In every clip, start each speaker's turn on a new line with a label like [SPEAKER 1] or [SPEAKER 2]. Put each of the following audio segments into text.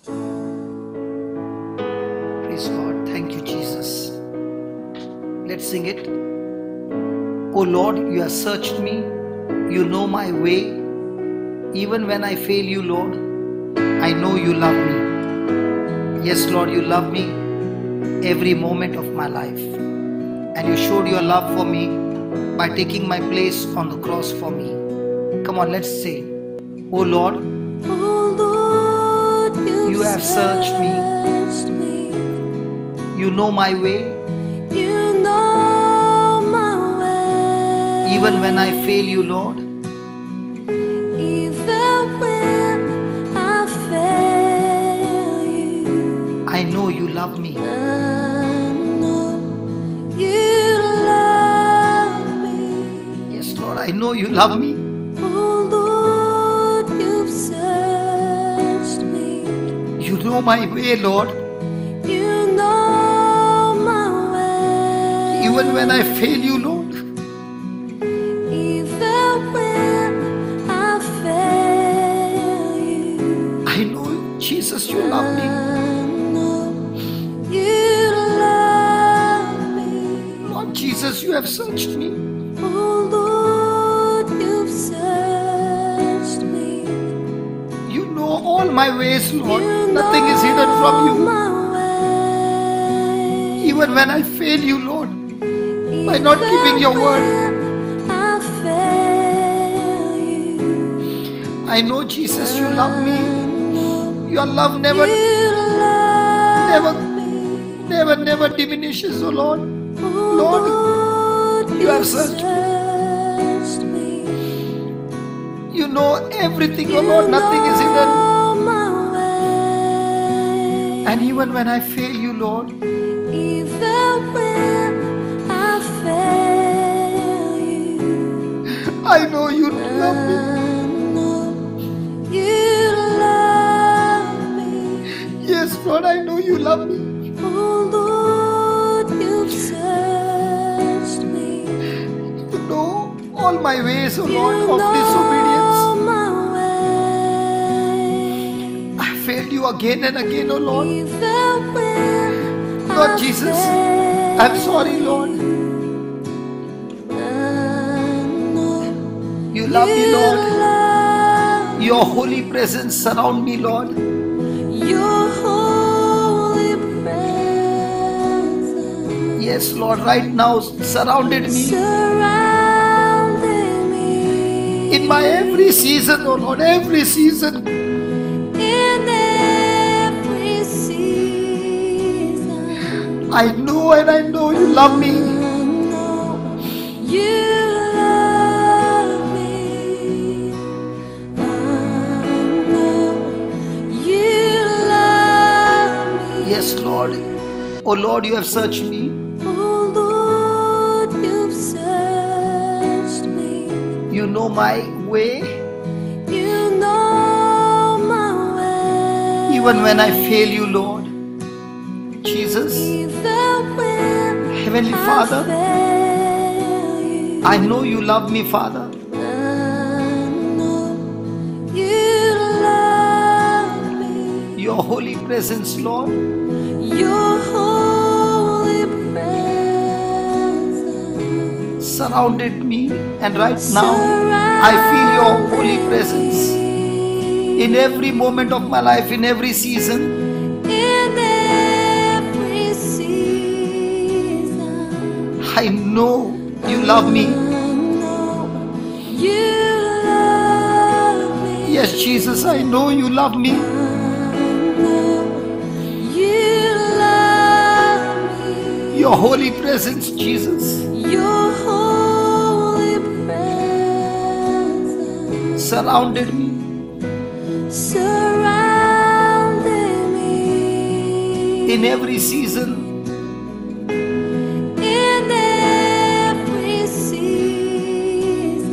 [SPEAKER 1] Praise God. Thank you, Jesus. Let's sing it. Oh Lord, you have searched me. You know my way. Even when I fail you, Lord, I know you love me. Yes, Lord, you love me every moment of my life. And you showed your love for me by taking my place on the cross for me. Come on, let's say, oh Lord, you have searched me. You know my way. Even when I fail you, Lord, I know you love me. Yes, Lord, I know you love me. You know my way, Lord. Even when I fail you, Lord, I know, Jesus, you love me. Lord Jesus, you have searched me. You know all my ways, Lord. Nothing is hidden from you. Even when I fail you, Lord, by not keeping your word, I know, Jesus, you love me. Your love never diminishes, oh Lord. Lord, you have searched me. You know everything, oh Lord. Nothing is hidden. And even when I fail you, Lord, I know you love me. Yes, Lord, I know you love me. You know all my ways, oh Lord, of disobedience. I failed you again and again, oh Lord. Lord Jesus, I'm sorry, Lord. You love me, Lord. Your holy presence surround me, Lord.
[SPEAKER 2] Your holy presence.
[SPEAKER 1] Yes, Lord, right now surrounded me.
[SPEAKER 2] Surrounding me.
[SPEAKER 1] In my every season, oh Lord, every season.
[SPEAKER 2] In every season.
[SPEAKER 1] I know and I know you love me.
[SPEAKER 2] You
[SPEAKER 1] Yes, Lord. Oh Lord, you have searched me.
[SPEAKER 2] Oh Lord, you've searched me.
[SPEAKER 1] You know my way.
[SPEAKER 2] You know my way.
[SPEAKER 1] Even when I fail you, Lord. Jesus, Heavenly Father, I know you love me, Father. Your holy presence, Lord.
[SPEAKER 2] Your holy presence
[SPEAKER 1] surrounded me, and right now I feel your holy presence in every moment of my life, in every season.
[SPEAKER 2] in every season.
[SPEAKER 1] I know you love me.
[SPEAKER 2] You love me.
[SPEAKER 1] Yes, Jesus, I know you love me. Your holy presence, Jesus,
[SPEAKER 2] Your holy presence
[SPEAKER 1] surrounded me.
[SPEAKER 2] surrounded me
[SPEAKER 1] In every season,
[SPEAKER 2] in every season.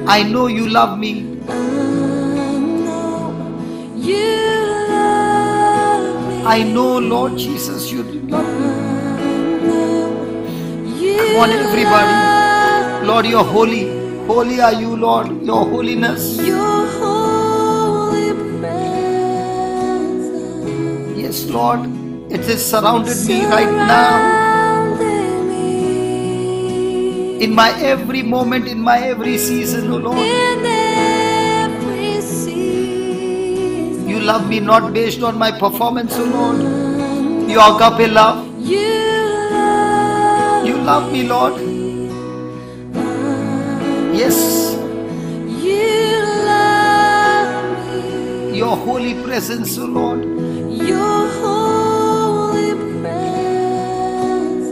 [SPEAKER 1] I know you love me.
[SPEAKER 2] I know you love me.
[SPEAKER 1] I know, Lord Jesus, you love me.
[SPEAKER 2] You
[SPEAKER 1] Come on, everybody.
[SPEAKER 2] love
[SPEAKER 1] Lord, you're holy. Holy are you, Lord. Your holiness.
[SPEAKER 2] Your holy presence
[SPEAKER 1] Lord, it is surrounded me right now.
[SPEAKER 2] Surrounded me
[SPEAKER 1] In my every moment, in my every season, oh Lord.
[SPEAKER 2] in every season.
[SPEAKER 1] You love me not based on my performance, oh Lord. Your agape love. You love me, Lord. Yes,
[SPEAKER 2] You love me.
[SPEAKER 1] your holy presence, oh Lord.
[SPEAKER 2] Your holy presence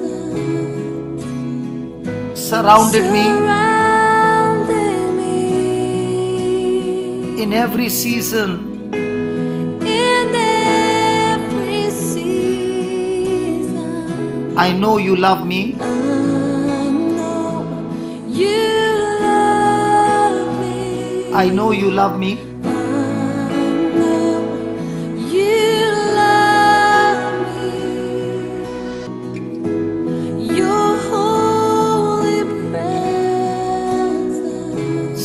[SPEAKER 1] Surrounded me
[SPEAKER 2] surrounded me
[SPEAKER 1] in every season.
[SPEAKER 2] in every season.
[SPEAKER 1] I know you love me.
[SPEAKER 2] I know you love me.
[SPEAKER 1] I know you love me.
[SPEAKER 2] You love me. Your holy presence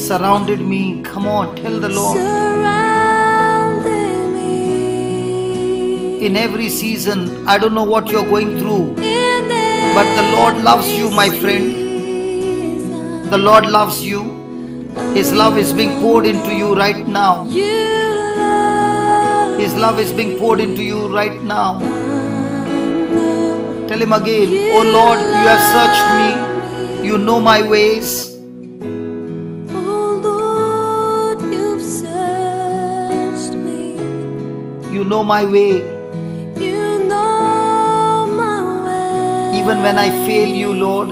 [SPEAKER 1] Surrounded me. Come on, tell the Lord.
[SPEAKER 2] surrounded me
[SPEAKER 1] In every season, I don't know what you're going through,
[SPEAKER 2] in
[SPEAKER 1] but the Lord loves you, my friend.
[SPEAKER 2] season.
[SPEAKER 1] The Lord loves you. His love is being poured into you right now.
[SPEAKER 2] You love
[SPEAKER 1] His love is being poured into you right now. Tell him again, oh Lord, you have searched me. You know my ways.
[SPEAKER 2] Oh Lord, you've searched me.
[SPEAKER 1] You know my way.
[SPEAKER 2] You know my way.
[SPEAKER 1] Even when I fail you, Lord,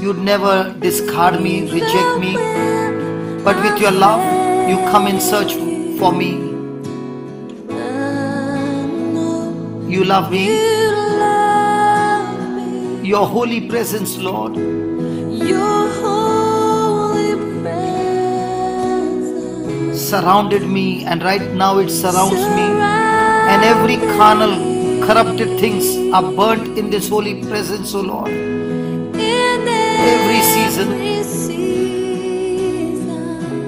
[SPEAKER 1] you'd never discard me, reject me. But with your love, you come in search for me. You love me.
[SPEAKER 2] You love me.
[SPEAKER 1] Your holy presence, Lord.
[SPEAKER 2] Your holy presence
[SPEAKER 1] Surrounded me, and right now it surrounds me. And
[SPEAKER 2] surrounded
[SPEAKER 1] every carnal, corrupted things are burnt in this holy presence, O Lord.
[SPEAKER 2] in
[SPEAKER 1] Every season.
[SPEAKER 2] every season.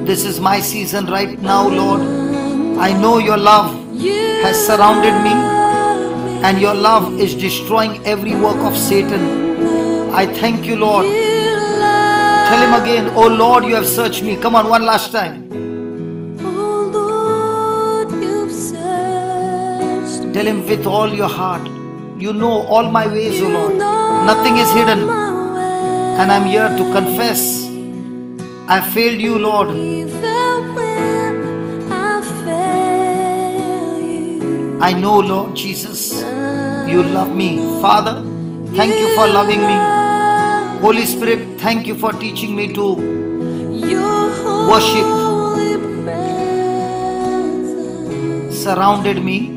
[SPEAKER 1] This is my season right now, Lord. I know your love has surrounded me, and your love is destroying every work of Satan. I thank you, Lord. Tell him again, oh Lord, you have searched me. Come on, one last time.
[SPEAKER 2] Oh Lord, you've searched me.
[SPEAKER 1] Tell him with all your heart. You know all my ways, oh Lord.
[SPEAKER 2] You know
[SPEAKER 1] Nothing is hidden.
[SPEAKER 2] my way.
[SPEAKER 1] And I'm here to confess I failed you, Lord.
[SPEAKER 2] Even when I fail you,
[SPEAKER 1] I know, Lord Jesus, you love me. Father, thank you for loving me. Holy Spirit, thank you for teaching me to
[SPEAKER 2] your
[SPEAKER 1] worship.
[SPEAKER 2] holy presence
[SPEAKER 1] surrounded me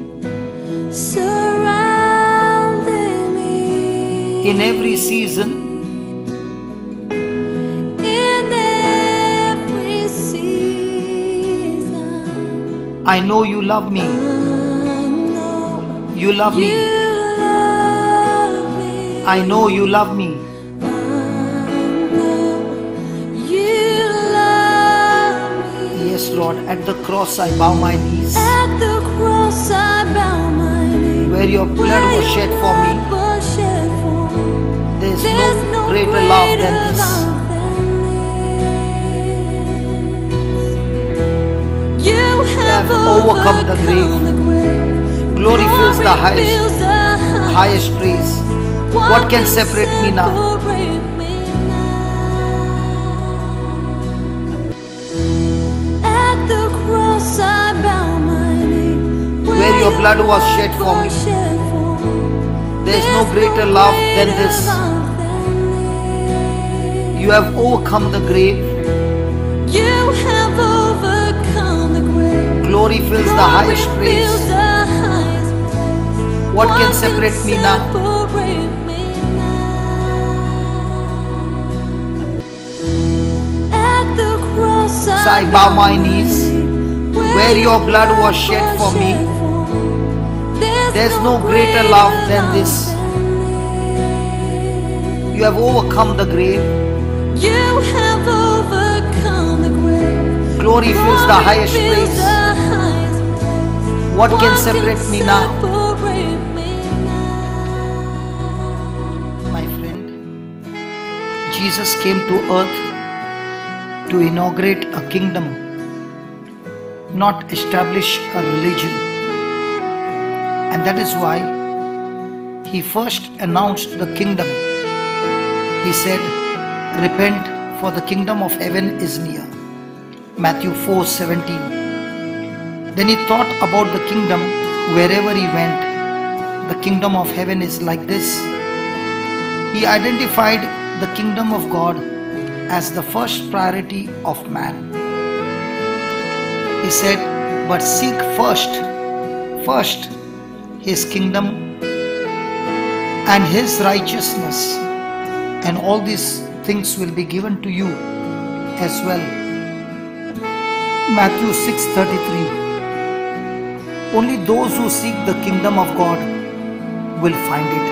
[SPEAKER 2] surrounded me
[SPEAKER 1] in every season.
[SPEAKER 2] in every season.
[SPEAKER 1] I know you love me.
[SPEAKER 2] I know
[SPEAKER 1] You love
[SPEAKER 2] you
[SPEAKER 1] me.
[SPEAKER 2] love me.
[SPEAKER 1] I know you love me.
[SPEAKER 2] You love me.
[SPEAKER 1] Yes, Lord, at the cross I bow my knees.
[SPEAKER 2] At the cross I bow my knee.
[SPEAKER 1] Where your blood was shed for me.
[SPEAKER 2] Was shed for me.
[SPEAKER 1] There's
[SPEAKER 2] There's
[SPEAKER 1] no greater love than this.
[SPEAKER 2] love than this. You have
[SPEAKER 1] overcome the grave. Glory fills the
[SPEAKER 2] fills the
[SPEAKER 1] highest praise. What can separate me now?
[SPEAKER 2] separate me now? At the cross I bow my knee.
[SPEAKER 1] Where your blood was shed for me. There's no greater love than this. You have overcome the grave.
[SPEAKER 2] You have overcome the grave.
[SPEAKER 1] Glory fills the highest praise.
[SPEAKER 2] Fills the highest praise.
[SPEAKER 1] What can separate me now?
[SPEAKER 2] Separate me now? At the cross
[SPEAKER 1] So I bow my knees. Where your blood was shed for me. There's no greater love than this. You have overcome the grave.
[SPEAKER 2] You have overcome the grave.
[SPEAKER 1] Glory fills the highest
[SPEAKER 2] Fills
[SPEAKER 1] praise.
[SPEAKER 2] the highest praise.
[SPEAKER 1] What can separate me now?
[SPEAKER 2] Separate me
[SPEAKER 1] Jesus came to earth to inaugurate a kingdom, not establish a religion. And that is why he first announced the kingdom. He said, repent, for the kingdom of heaven is near. Matthew 4:17. Then he thought about the kingdom wherever he went. The kingdom of heaven is like this. He identified the kingdom of God as the first priority of man. He said, but seek first his kingdom and his righteousness, and all these things will be given to you as well. Matthew 6:33. Only those who seek the kingdom of God will find it.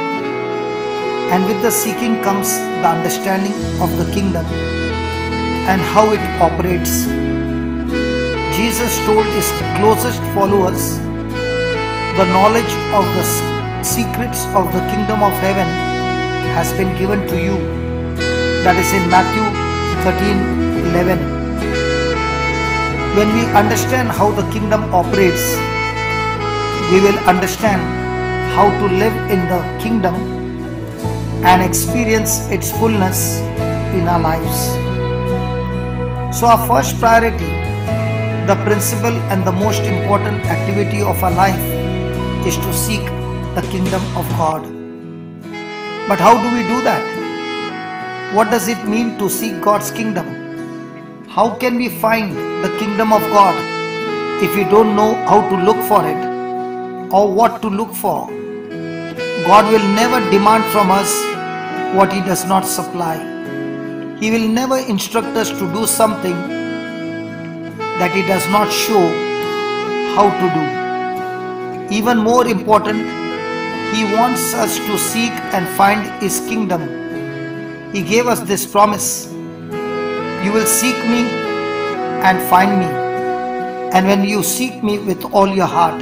[SPEAKER 1] And with the seeking comes the understanding of the kingdom and how it operates. Jesus told his closest followers, the knowledge of the secrets of the kingdom of heaven has been given to you. That is in Matthew 13:11. When we understand how the kingdom operates, we will understand how to live in the kingdom and experience its fullness in our lives. So our first priority, the principal and the most important activity of our life, is to seek the kingdom of God. But how do we do that? What does it mean to seek God's kingdom? How can we find the kingdom of God if we don't know how to look for it or what to look for? God will never demand from us what He does not supply. He will never instruct us to do something that He does not show how to do. Even more important, He wants us to seek and find His kingdom. He gave us this promise: you will seek me and find me, and when you seek me with all your heart.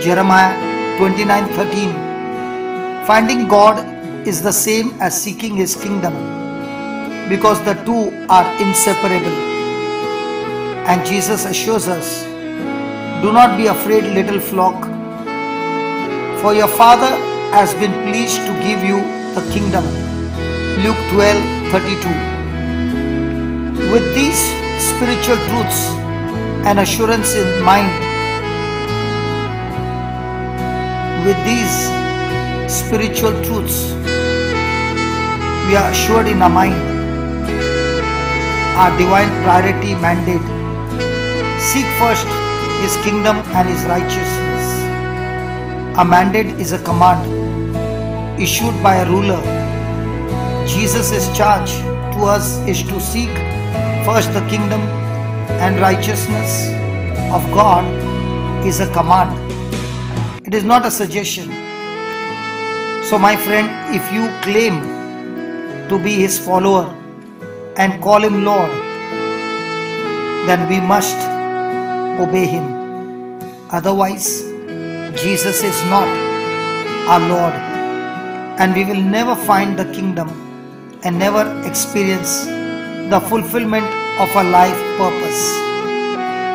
[SPEAKER 1] Jeremiah 29:13. Finding God is the same as seeking His kingdom, because the two are inseparable. And Jesus assures us, do not be afraid, little flock, for your Father has been pleased to give you the kingdom. Luke 12:32. With these spiritual truths and assurance in mind, we are assured in our mind our divine priority mandate: seek first His kingdom and His righteousness. A mandate is a command issued by a ruler. Jesus' charge to us is to seek first the kingdom and righteousness of God is a command. It is not a suggestion. So my friend, if you claim to be His follower and call Him Lord, then we must obey Him. Otherwise, Jesus is not our Lord, and we will never find the kingdom and never experience the fulfillment of our life purpose.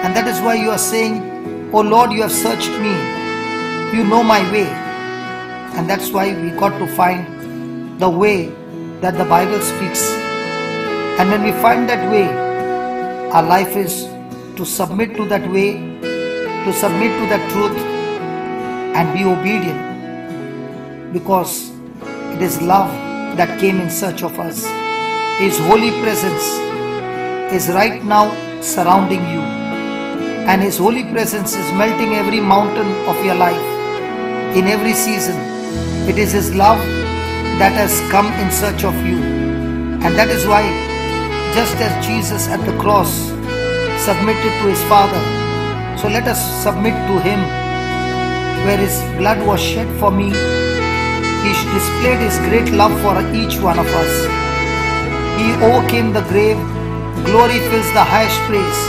[SPEAKER 1] And that is why you are saying, oh Lord, you have searched me, you know my way. And that's why we got to find the way that the Bible speaks. And when we find that way, our life is to submit to that way, to submit to that truth and be obedient, because it is love that came in search of us. His holy presence is right now surrounding you, and His holy presence is melting every mountain of your life in every season. It is His love that has come in search of you. And that is why, just as Jesus at the cross submitted to His Father, so let us submit to Him, where His blood was shed for me. He displayed His great love for each one of us. He overcame the grave. Glory fills the highest praise.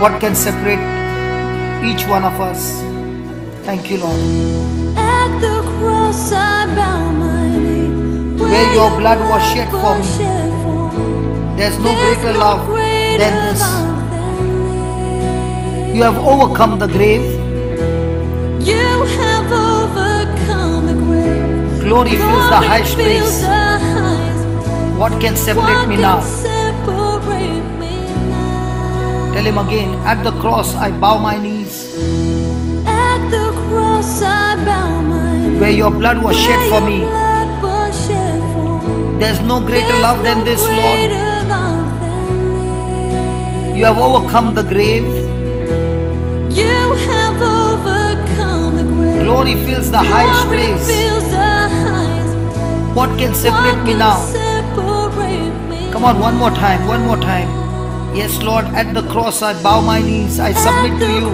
[SPEAKER 1] What can separate each one of us? Thank you, Lord.
[SPEAKER 2] At the cross I bow my knee,
[SPEAKER 1] Where your blood was shed for me. There's no greater love than this. You have overcome the grave.
[SPEAKER 2] You have overcome the grave.
[SPEAKER 1] Glory fills the highest place. What can separate me now? Tell him again, at the cross I bow my knees.
[SPEAKER 2] At the cross I bow my knees.
[SPEAKER 1] Where your blood was shed for me. There's no greater love than this, Lord. You have overcome the grave.
[SPEAKER 2] You have overcome the grave.
[SPEAKER 1] Glory fills the highest place. What can separate me now? Come on, one more time, one more time. Yes, Lord, at the cross I bow my knees. I submit to you.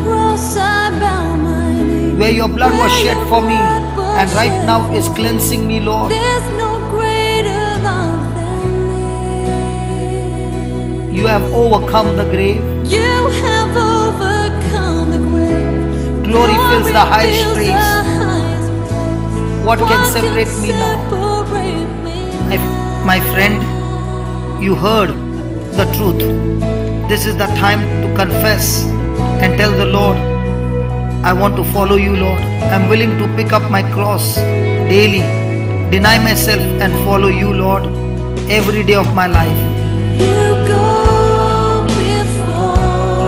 [SPEAKER 1] Where your blood was shed for me and right now is cleansing me, Lord. You have overcome the grave.
[SPEAKER 2] You have overcome the grave.
[SPEAKER 1] Glory fills the highest place. What can separate me now? My friend, you heard the truth. This is the time to confess and tell the Lord, I want to follow you, Lord. I'm willing to pick up my cross daily, deny myself and follow you, Lord, every day of my life.
[SPEAKER 2] You go before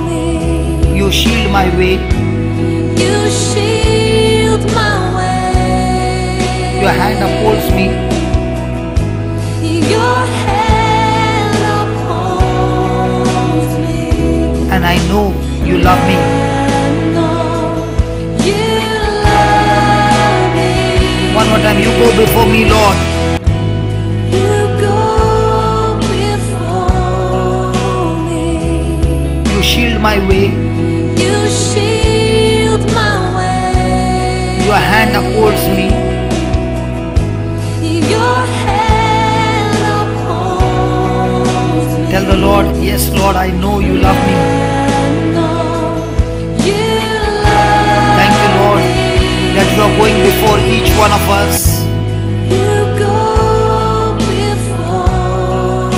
[SPEAKER 2] me.
[SPEAKER 1] You shield my way.
[SPEAKER 2] You shield my way.
[SPEAKER 1] Your hand upholds me.
[SPEAKER 2] Your hand upholds me.
[SPEAKER 1] And I know you love me. One more time, you go before me, Lord.
[SPEAKER 2] You go before me.
[SPEAKER 1] You shield my way.
[SPEAKER 2] You shield my way.
[SPEAKER 1] Your hand upholds me.
[SPEAKER 2] Your hand upholds me.
[SPEAKER 1] Tell the Lord, yes, Lord, I know you love me. Thank you, Lord, that you are going before each one of us.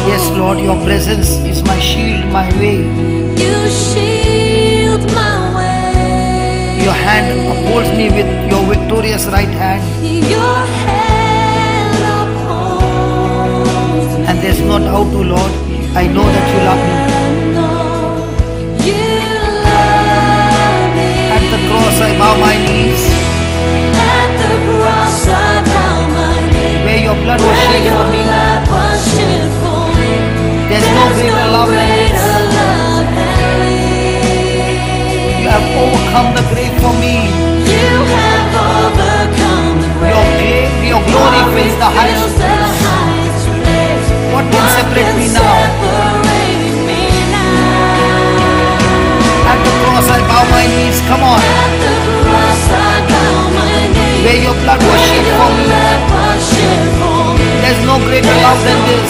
[SPEAKER 1] Yes, Lord, your presence is my shield, my way.
[SPEAKER 2] You shield my way.
[SPEAKER 1] Your hand upholds me with your victorious right hand.
[SPEAKER 2] Your hand upholds me.
[SPEAKER 1] And there's no doubt, O Lord, I know that you love me. At the cross I bow my knees.
[SPEAKER 2] At the cross I bow my knees.
[SPEAKER 1] Where your blood was shed for me. There's no greater love than this. You have overcome the grave for me.
[SPEAKER 2] You have overcome the grave.
[SPEAKER 1] Your glory fills the highest place. What can separate me now? At the cross I bow my knees. Come on. Where your blood was shed for me. There's no greater love than this.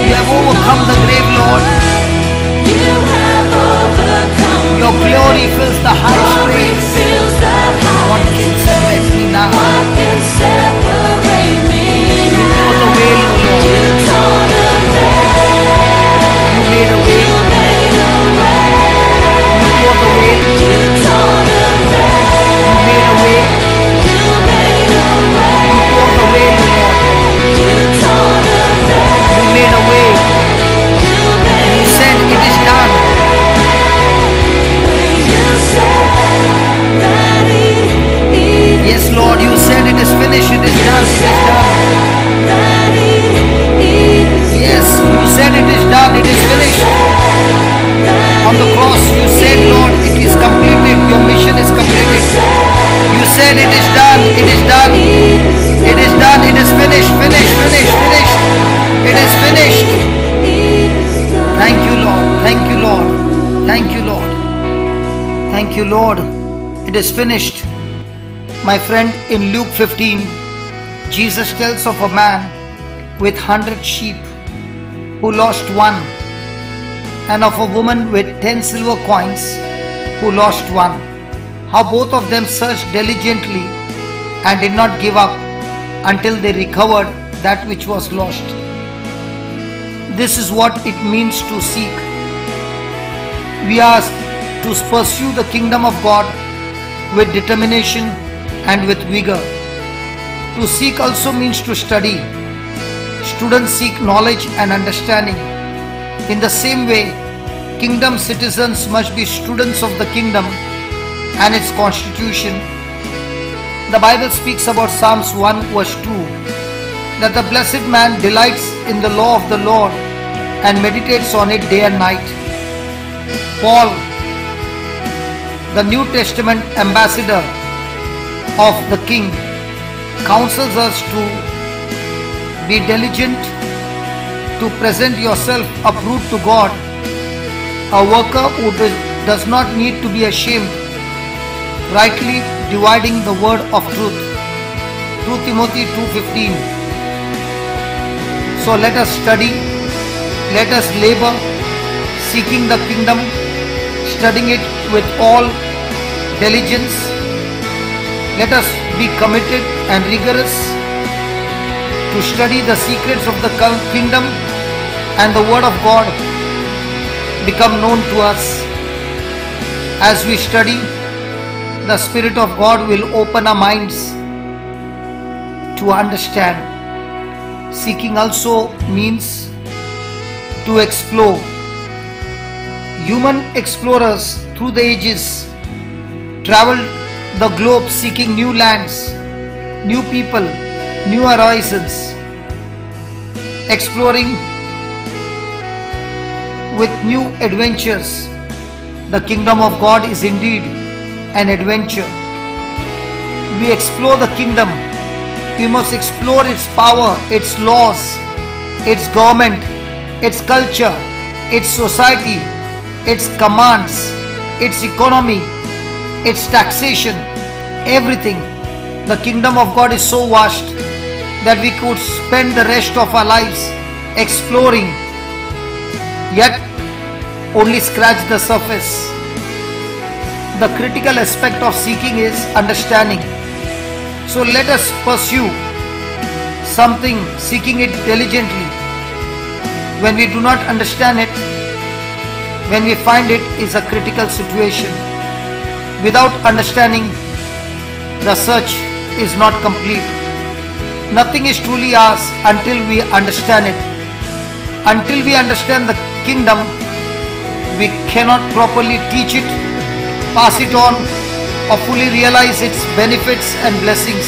[SPEAKER 1] You have overcome the grave, Lord. Your glory fills the highest place. What can separate me now? You know the way, Lord. You made a way. You know the way. You made a way. You know the way, Lord. You made a way. You said it is done. Yes, Lord, you said it is finished, it is done, it is done. Yes, you said it is done, it is finished. On the cross, you said, Lord, it is completed, your mission is completed. You said it is done, it is done. It is done, it is finished, finished, finished, finished. It is finished. Thank you, Lord, thank you, Lord. Thank you, Lord. Thank you, Lord. It is finished. My friend, in Luke 15, Jesus tells of a man with 100 sheep who lost one, and of a woman with 10 silver coins who lost one. How both of them searched diligently and did not give up until they recovered that which was lost. This is what it means to seek. We are to pursue the kingdom of God with determination and with vigor. To seek also means to study. Students seek knowledge and understanding. In the same way, kingdom citizens must be students of the kingdom and its constitution. The Bible speaks about Psalms 1 verse 2, that the blessed man delights in the law of the Lord and meditates on it day and night. Paul, the New Testament ambassador of the King, counsels us to be diligent to present yourself approved to God, a worker who does not need to be ashamed, rightly dividing the word of truth. 2 Timothy 2:15. So let us study, let us labor, seeking the kingdom, studying it with all diligence. Let us be committed and rigorous to study the secrets of the kingdom, and the word of God become known to us. As we study, the Spirit of God will open our minds to understand. Seeking also means to explore. Human explorers through the ages traveled the globe seeking new lands, new people, new horizons, exploring with new adventures. The kingdom of God is indeed an adventure. We explore the kingdom. We must explore its power, its laws, its government, its culture, its society, its commands, its economy, its taxation, everything. The kingdom of God is so vast that we could spend the rest of our lives exploring, yet only scratch the surface. The critical aspect of seeking is understanding. So let us pursue something, seeking it diligently. When we do not understand it, when we find it is a critical situation. Without understanding, the search is not complete. Nothing is truly ours until we understand it. Until we understand the kingdom, we cannot properly teach it, pass it on, or fully realize its benefits and blessings.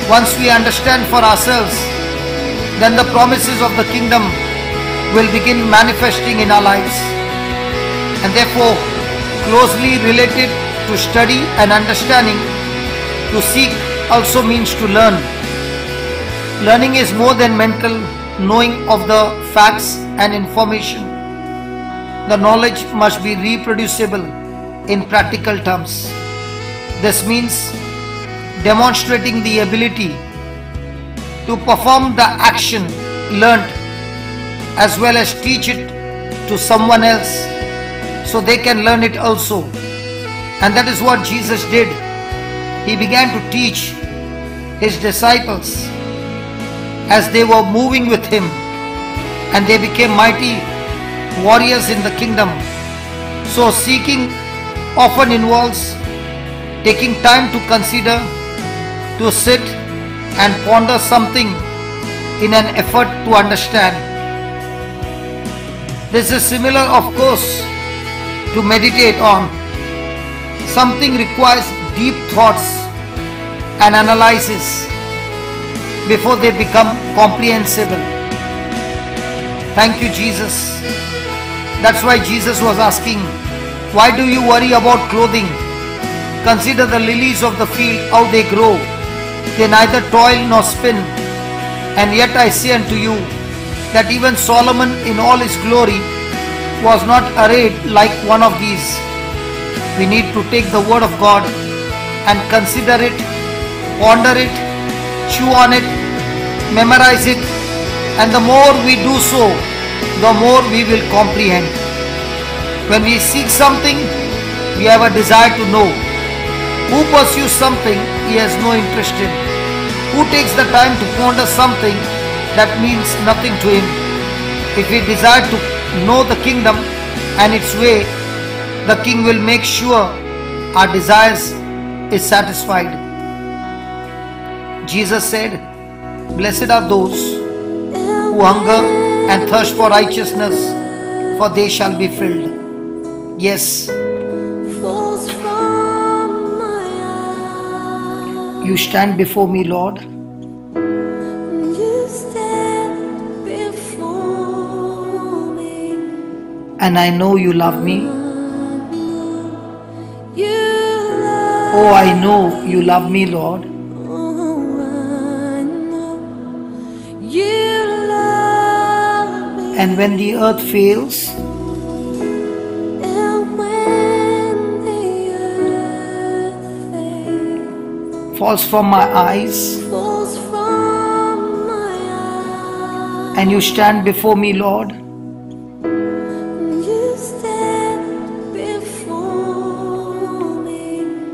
[SPEAKER 1] Once we understand for ourselves, then the promises of the kingdom will begin manifesting in our lives. And therefore, closely related to study and understanding, to seek also means to learn. Learning is more than mental knowing of the facts and information. The knowledge must be reproducible in practical terms. This means demonstrating the ability to perform the action learnt, as well as teach it to someone else so they can learn it also. And that is what Jesus did. He began to teach his disciples as they were moving with him, and they became mighty warriors in the kingdom. So seeking often involves taking time to consider, to sit and ponder something in an effort to understand. This is similar, of course, to meditate on. Something requires deep thoughts and analysis before they become comprehensible. Thank you, Jesus. That's why Jesus was asking, why do you worry about clothing? Consider the lilies of the field, how they grow. They neither toil nor spin. And yet I say unto you, that even Solomon in all his glory was not arrayed like one of these. We need to take the word of God and consider it, ponder it, chew on it, memorize it, and the more we do so, the more we will comprehend. When we seek something, we have a desire to know. Who pursues something he has no interest in? Who takes the time to ponder something that means nothing to him? If we desire to know the kingdom and its way, the King will make sure our desires is satisfied. Jesus said, "Blessed are those who hunger and thirst for righteousness, for they shall be filled." Yes, you stand before me, Lord. And I know you love me. Oh, I know you love me, Lord. And when the earth fails, falls from my eyes, and you stand before me, Lord.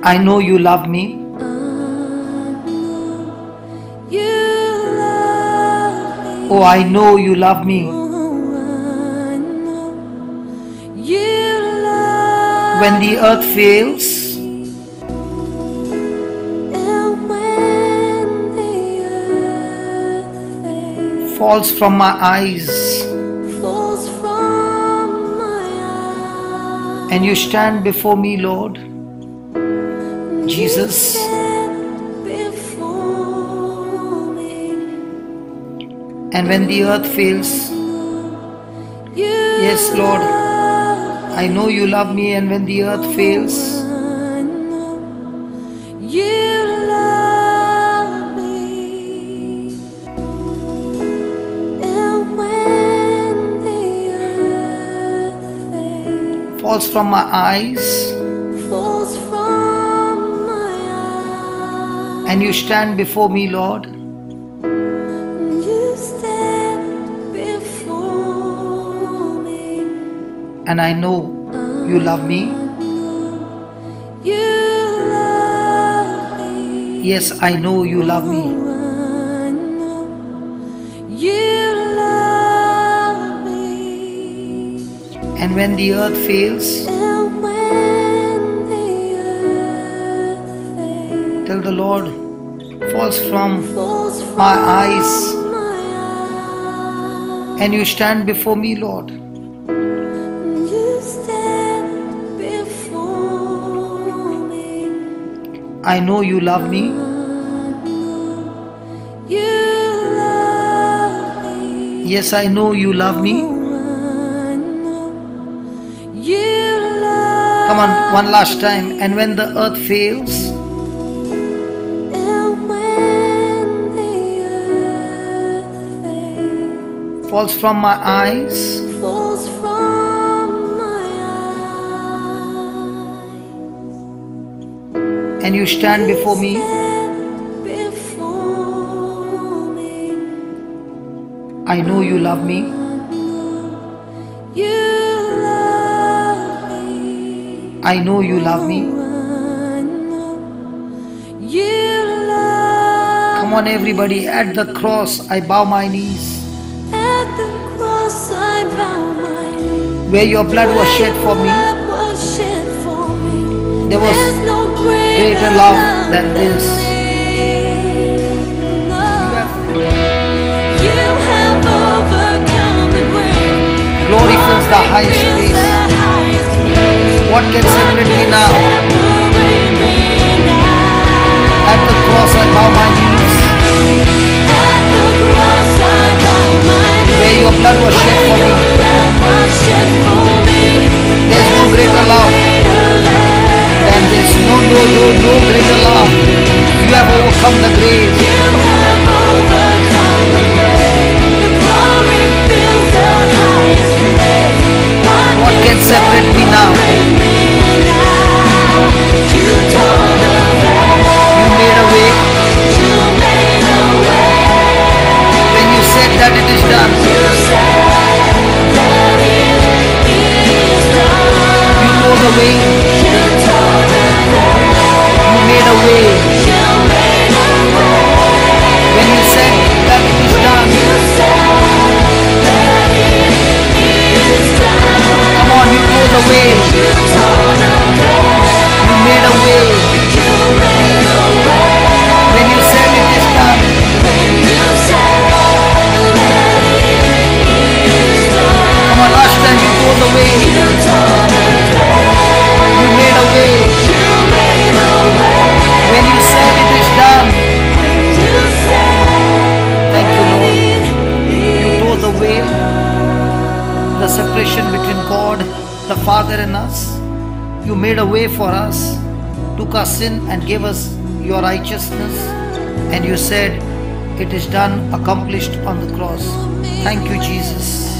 [SPEAKER 1] I know you love me. Oh, I know you love me. When the earth fails, falls from my eyes, and you stand before me, Lord. Jesus, and when the earth fails, yes, Lord, I know you love me. And when the earth fails, falls from my eyes, and you stand before me, Lord. And I know you love me. Yes, I know you love me. And when the earth fails, till the Lord falls from my eyes, and you stand before me, Lord. I know you love me. Yes, I know you love me. Come on, one last time. And when the earth fails, falls from my eyes, and you stand before me. I know you love me. I know you love me. Come on, everybody, at the cross I bow my knees. Where your blood was shed for me, there was greater love than this. Glory fills the highest place. What can separate me now? At the cross I bow my knees. Where your blood was shed for me, there's no greater love than this. No greater love. You have overcome the grave. What can separate me now? You made a way. When you said that it is done, you know the way. You made a way. separation between God the Father and us. You made a way for us, took our sin and gave us your righteousness, and you said, it is done, accomplished on the cross. Thank you, Jesus.